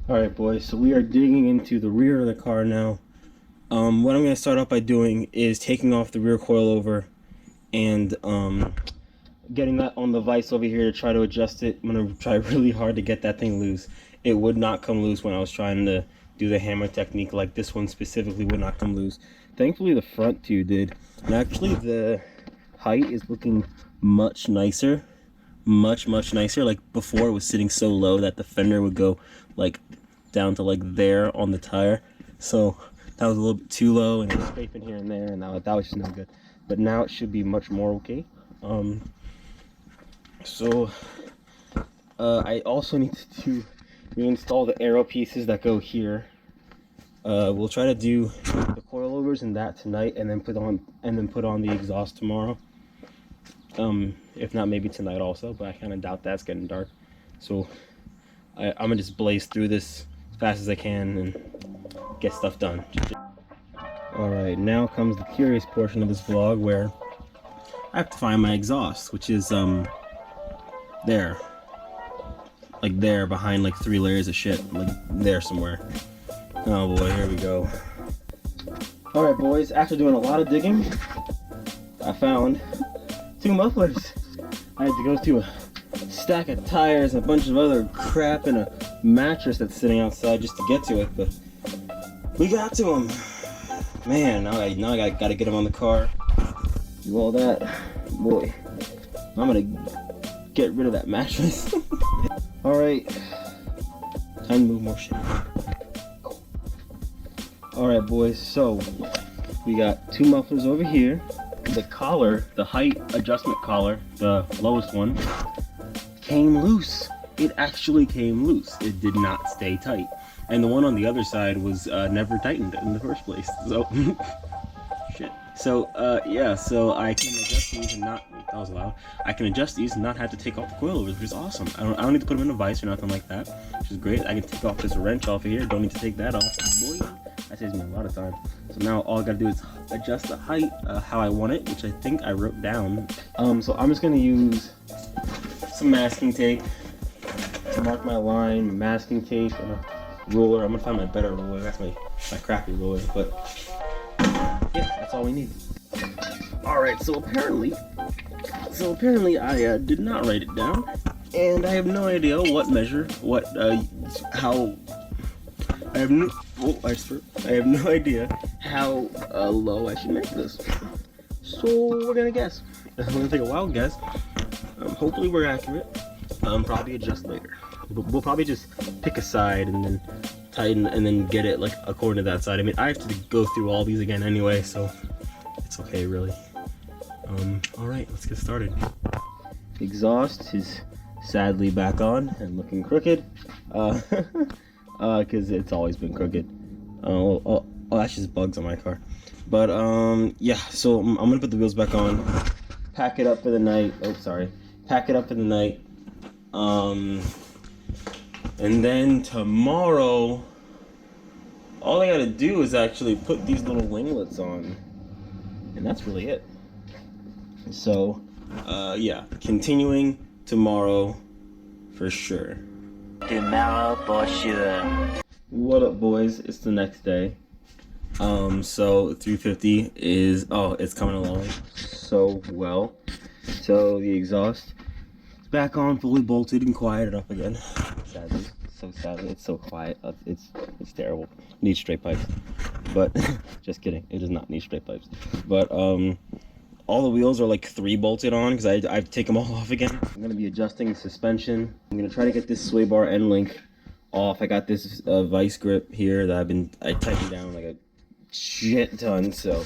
Alright boys, so we are digging into the rear of the car now. What I'm going to start off by doing is taking off the rear coilover and getting that on the vise over here to try to adjust it. I'm going to try really hard to get that thing loose. It would not come loose when I was trying to do the hammer technique. Like this one specifically would not come loose. Thankfully the front two did. And actually the height is looking much nicer. Much nicer. Like before it was sitting so low that the fender would go like down to like there on the tire, so that was a little bit too low and it was scraping here and there, and that was just no good. But now it should be much more okay. I also need to reinstall the aero pieces that go here. We'll try to do the coilovers and that tonight, and then put on the exhaust tomorrow. If not, maybe tonight also, but I kind of doubt that. It's getting dark, so I'm gonna just blaze through this as fast as I can and get stuff done. Alright, now comes the curious portion of this vlog where I have to find my exhaust, which is there. Like there, behind like 3 layers of shit. Like there somewhere. Oh boy, here we go. Alright boys, after doing a lot of digging, I found 2 mufflers. I had to go through a stack of tires and a bunch of other crap and a mattress that's sitting outside just to get to it, but we got to them. Man, now I gotta get them on the car. Do all that. Boy, I'm gonna get rid of that mattress. Alright, time to move more shit. Alright boys, so we got 2 mufflers over here. The collar, the height adjustment collar, the lowest one, came loose. It actually came loose. It did not stay tight. And the one on the other side was never tightened in the first place. So, shit. So, yeah, so I can adjust these and not, that was loud. I can adjust these and not have to take off the coilovers, which is awesome. I don't need to put them in a vise or nothing like that, which is great. I can take off this wrench off of here. Don't need to take that off. Boy, that saves me a lot of time. So now all I gotta do is adjust the height how I want it, which I think I wrote down. So I'm just gonna use some masking tape to mark my line, masking tape, and a ruler. I'm gonna find my better ruler. That's my crappy ruler, but yeah, that's all we need. All right, so apparently I did not write it down, and I have no idea what measure, how. I have no idea how low I should make this. So we're gonna guess. We're gonna take a wild guess. Hopefully we're accurate. Probably adjust later. We'll probably just pick a side and then tighten and then get it like according to that side. I mean, I have to go through all these again anyway, so it's okay really. All right, let's get started. Exhaust is sadly back on and looking crooked. Because it's always been crooked. Oh, that's just bugs on my car. But yeah, so I'm gonna put the wheels back on, pack it up for the night. Oh, sorry, pack it up for the night. And then tomorrow, all I gotta do is actually put these little winglets on, and that's really it. So, yeah, continuing tomorrow for sure. Tomorrow for sure. What up boys, it's the next day. So 350 is, it's coming along so well. So the exhaust is back on, fully bolted and quieted up again. Sadly, it's so quiet. It's terrible. Needs straight pipes, but just kidding. It does not need straight pipes. But all the wheels are like 3 bolted on because I take them all off again. I'm gonna be adjusting the suspension. I'm gonna try to get this sway bar end link off. I got this vice grip here that I tightened down like a shit ton. So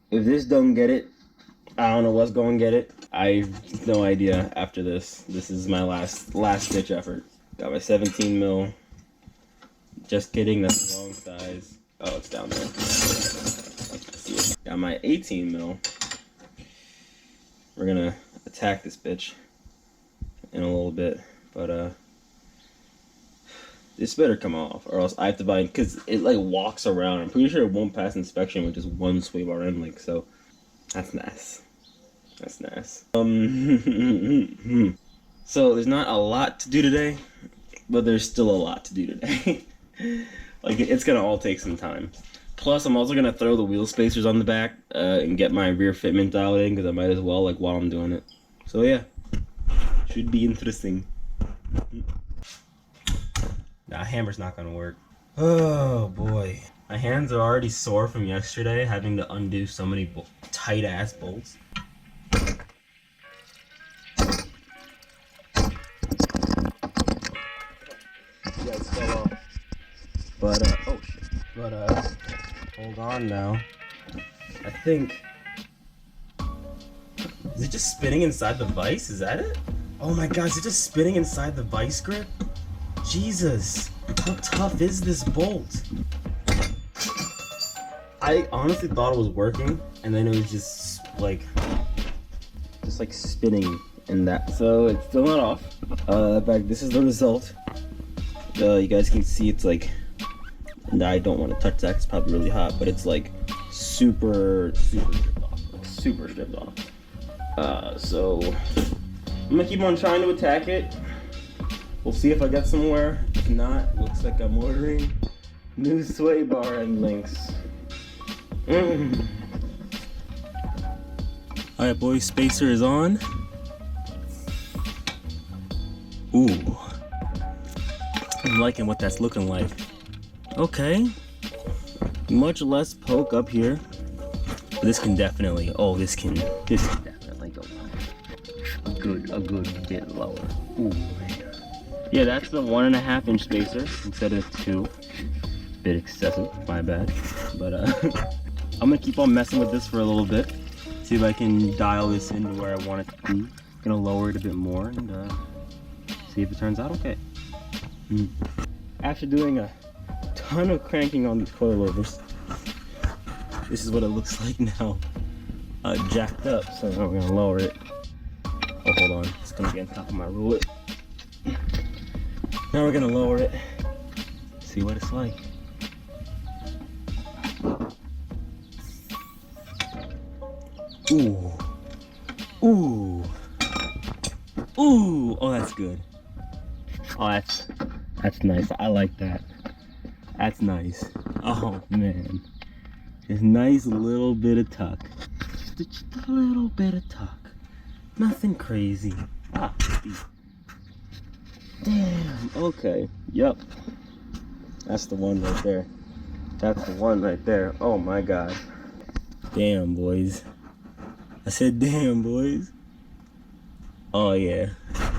if this doesn't get it, I don't know what's going to get it. I have no idea after this. This is my last ditch effort. Got my 17 mil. Just kidding, that's the wrong size. Oh, it's down there. Got my 18 mil. We're gonna attack this bitch in a little bit, but this better come off, or else I have to buy, because it like walks around. I'm pretty sure it won't pass inspection with just one sway bar end link, so that's nice. That's nice. So there's not a lot to do today, but there's still a lot to do today. Like, it's gonna all take some time. Plus, I'm also gonna throw the wheel spacers on the back and get my rear fitment dialed in, because I might as well, like, while I'm doing it. So yeah, should be interesting. Nah, hammer's not gonna work. Oh boy, my hands are already sore from yesterday, having to undo so many tight ass bolts. Yeah, it's still off. But oh shit. But hold on now. I think. Is it just spinning inside the vise? Is that it? Oh my god, is it just spinning inside the vise grip? Jesus, how tough is this bolt? I honestly thought it was working, and then it was just like spinning in that. So it's still not off. In fact, this is the result. You guys can see it's like, I don't want to touch that, it's probably really hot, but it's like super stripped off, like super stripped off. So I'm gonna keep on trying to attack it. We'll see if I get somewhere. If not, looks like I'm ordering new sway bar end links. Alright boys, spacer is on. Ooh, I'm liking what that's looking like. Okay, much less poke up here. But this can definitely, this can definitely go a good bit lower. Ooh, man. Yeah, that's the 1.5 inch spacer instead of 2. Bit excessive, my bad. But I'm gonna keep on messing with this for a little bit. See if I can dial this into where I want it to be. Gonna lower it a bit more and see if it turns out okay. After doing a ton of cranking on these coilovers, this is what it looks like now. Jacked up, so now we're gonna lower it. Oh, hold on, it's gonna be on top of my ruler. Now we're gonna lower it, see what it's like. Ooh. Ooh. Ooh. Oh, that's good. Oh, that's nice. I like that. That's nice. Oh, man. Just nice little bit of tuck. Just a little bit of tuck. Nothing crazy. Ah, damn. Okay. Yep. That's the one right there. That's the one right there. Oh, my God. Damn, boys. I said, damn, boys. Oh, yeah.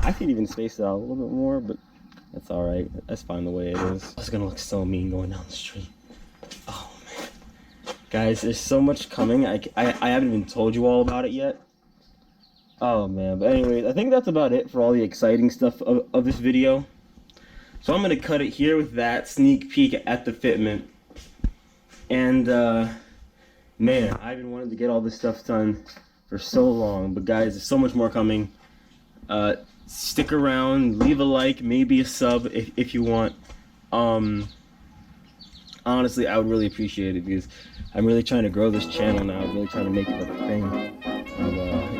I could even space it out a little bit more, but that's all right. That's fine the way it is. It's gonna look so mean going down the street. Oh, man. Guys, there's so much coming. I haven't even told you all about it yet. Oh, man. But anyways, I think that's about it for all the exciting stuff of this video. So I'm gonna cut it here with that sneak peek at the fitment. And, man, I've been wanting to get all this stuff done for so long, but guys, there's so much more coming. Stick around, leave a like, maybe a sub if you want. Honestly, I would really appreciate it, because I'm really trying to grow this channel now. I'm really trying to make it like a thing, and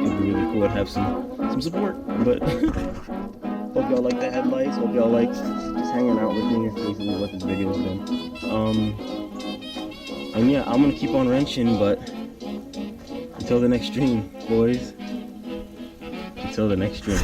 it'd be really cool to have some support. But hope y'all like the headlights. Hope y'all like just hanging out with me. Is basically what this video has been. And yeah, I'm gonna keep on wrenching, but until the next stream, boys. Until the next stream.